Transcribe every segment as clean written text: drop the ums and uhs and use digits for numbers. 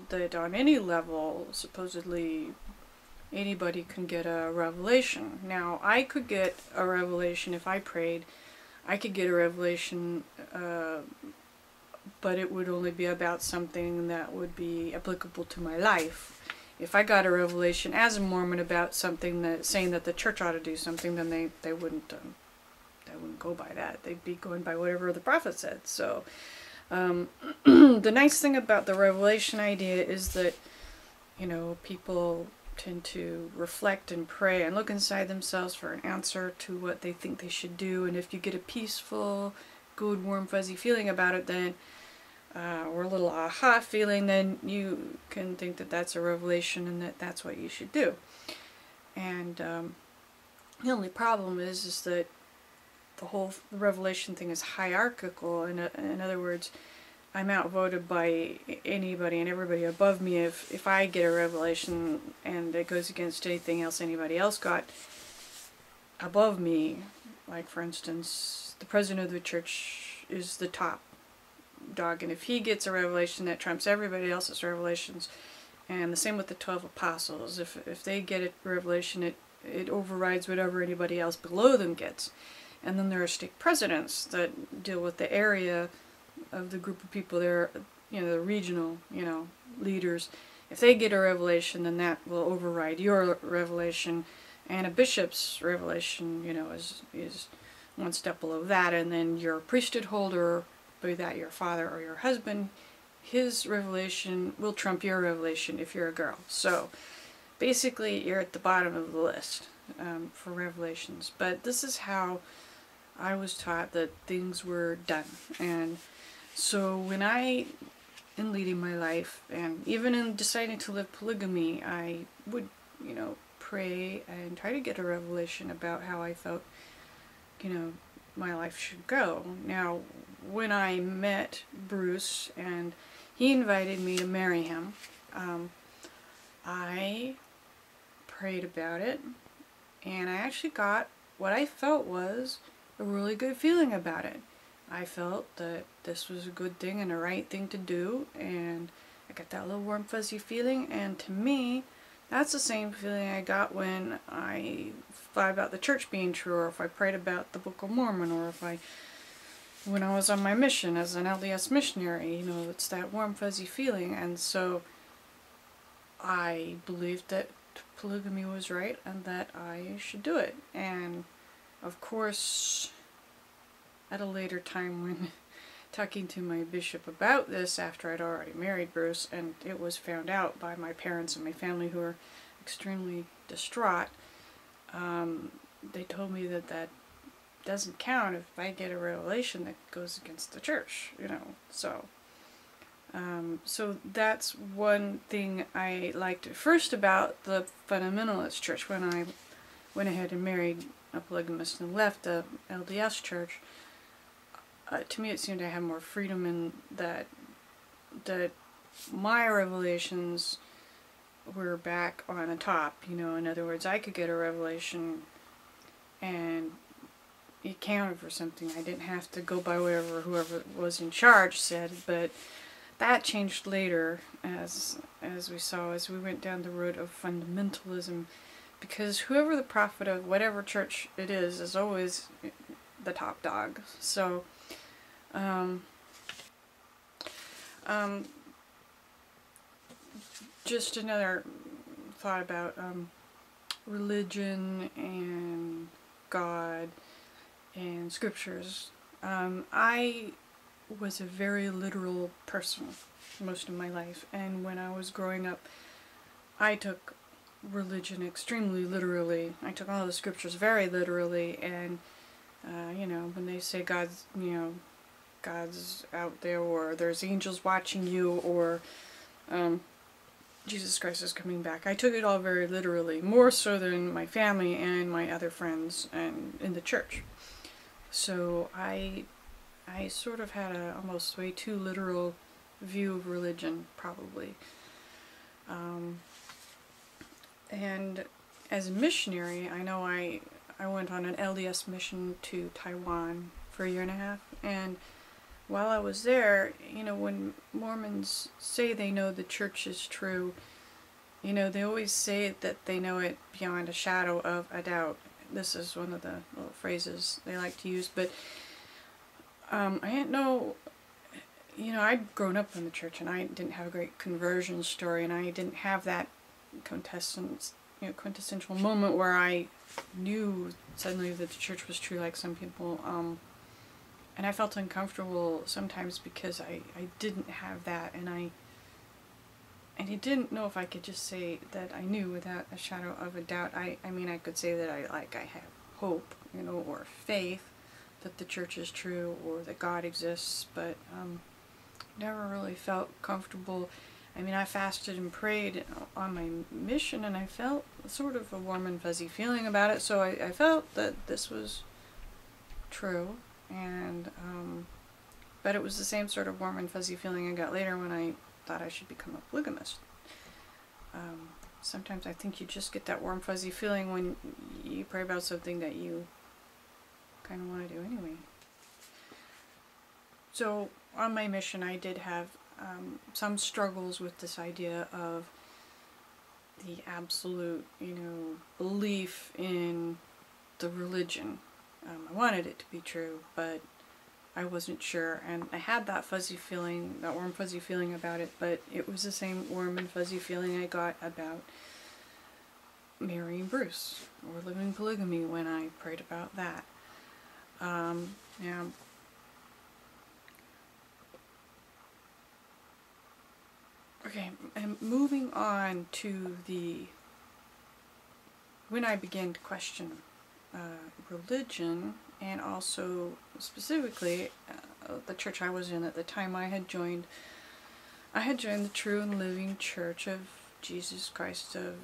that on any level, supposedly, anybody can get a revelation. Now, I could get a revelation if I prayed. I could get a revelation, but it would only be about something that would be applicable to my life. If I got a revelation as a Mormon about something that saying that the church ought to do something, then they wouldn't go by that. They'd be going by whatever the prophet said. So the nice thing about the revelation idea is that, you know, people tend to reflect and pray and look inside themselves for an answer to what they think they should do. And if you get a peaceful, good, warm, fuzzy feeling about it, then or a little aha feeling, then you can think that that's a revelation and that that's what you should do. And the only problem is that the whole revelation thing is hierarchical. In other words, I'm outvoted by anybody and everybody above me if I get a revelation and it goes against anything else anybody else got above me. Like, for instance, the president of the church is the top dog, and if he gets a revelation that trumps everybody else's revelations, and the same with the 12 apostles, if they get a revelation, it overrides whatever anybody else below them gets. And then there are stake presidents that deal with the area of the group of people there, you know, the regional, you know, leaders. If they get a revelation, then that will override your revelation, and a bishop's revelation, you know, is one step below that, and then your priesthood holder, be that your father or your husband, his revelation will trump your revelation if you're a girl. So basically you're at the bottom of the list for revelations. But this is how I was taught that things were done. And so when I, in leading my life, and even in deciding to live polygamy, I would, you know, pray and try to get a revelation about how I felt, you know, my life should go. Now, when I met Bruce and he invited me to marry him, I prayed about it, and I actually got what I felt was a really good feeling about it. I felt that this was a good thing and the right thing to do, and I got that little warm fuzzy feeling, and to me, that's the same feeling I got when I thought about the church being true, or if I prayed about the Book of Mormon, or when I was on my mission as an LDS missionary. You know, it's that warm fuzzy feeling. And so I believed that polygamy was right and that I should do it. And of course, at a later time, when talking to my bishop about this after I'd already married Bruce, and it was found out by my parents and my family, who were extremely distraught, they told me that that doesn't count if I get a revelation that goes against the church, you know. So so that's one thing I liked at first about the fundamentalist church. When I went ahead and married a polygamist and left the LDS church, to me it seemed I had more freedom in that my revelations were back on the top, you know. In other words, I could get a revelation and it counted for something. I didn't have to go by whatever whoever was in charge said. But that changed later, as we saw, as we went down the road of fundamentalism, because whoever the prophet of whatever church it is always the top dog. So just another thought about religion and God and scriptures. I was a very literal person most of my life, and when I was growing up, I took religion extremely literally. I took all the scriptures very literally, and you know, when they say God's, you know, God's out there, or there's angels watching you, or Jesus Christ is coming back, I took it all very literally, more so than my family and my other friends and in the church. So I sort of had a almost way too literal view of religion, probably. And as a missionary, I know I went on an LDS mission to Taiwan for a year and a half, and while I was there, you know, when Mormons say they know the church is true, you know, they always say that they know it beyond a shadow of a doubt. This is one of the little phrases they like to use, but I didn't know, you know, I'd grown up in the church and I didn't have a great conversion story, and I didn't have that quintessential moment where I knew suddenly that the church was true like some people, and I felt uncomfortable sometimes because I didn't have that, and I didn't know if I could just say that I knew without a shadow of a doubt. I mean, I could say that I have hope, you know, or faith that the church is true or that God exists, but never really felt comfortable. I mean, I fasted and prayed on my mission, and I felt sort of a warm and fuzzy feeling about it, so I felt that this was true, and but it was the same sort of warm and fuzzy feeling I got later when I thought I should become a polygamist. Sometimes I think you just get that warm fuzzy feeling when you pray about something that you kind of want to do anyway. So on my mission I did have some struggles with this idea of the absolute, you know, belief in the religion. I wanted it to be true, but I wasn't sure, and I had that fuzzy feeling, that warm fuzzy feeling about it, but it was the same warm and fuzzy feeling I got about marrying Bruce or living polygamy when I prayed about that. Now, okay, and moving on to when I began to question religion, and also specifically the church I was in at the time. I had joined the True and Living Church of Jesus Christ of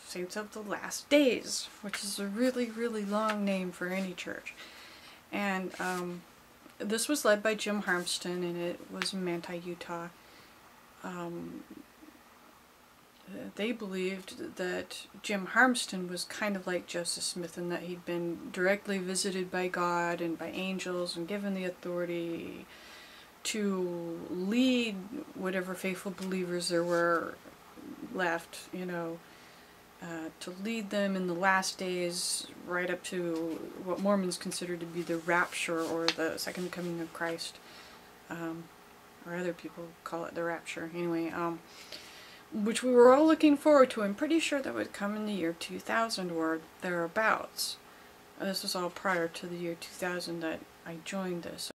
Saints of the Last Days, which is a really, really long name for any church. And this was led by Jim Harmston, and it was in Manti, Utah. They believed that Jim Harmston was kind of like Joseph Smith in that he'd been directly visited by God and by angels and given the authority to lead whatever faithful believers there were left, you know, to lead them in the last days right up to what Mormons consider to be the rapture or the second coming of Christ, or other people call it the rapture. Anyway, which we were all looking forward to. I'm pretty sure that would come in the year 2000 or thereabouts. This was all prior to the year 2000 that I joined this.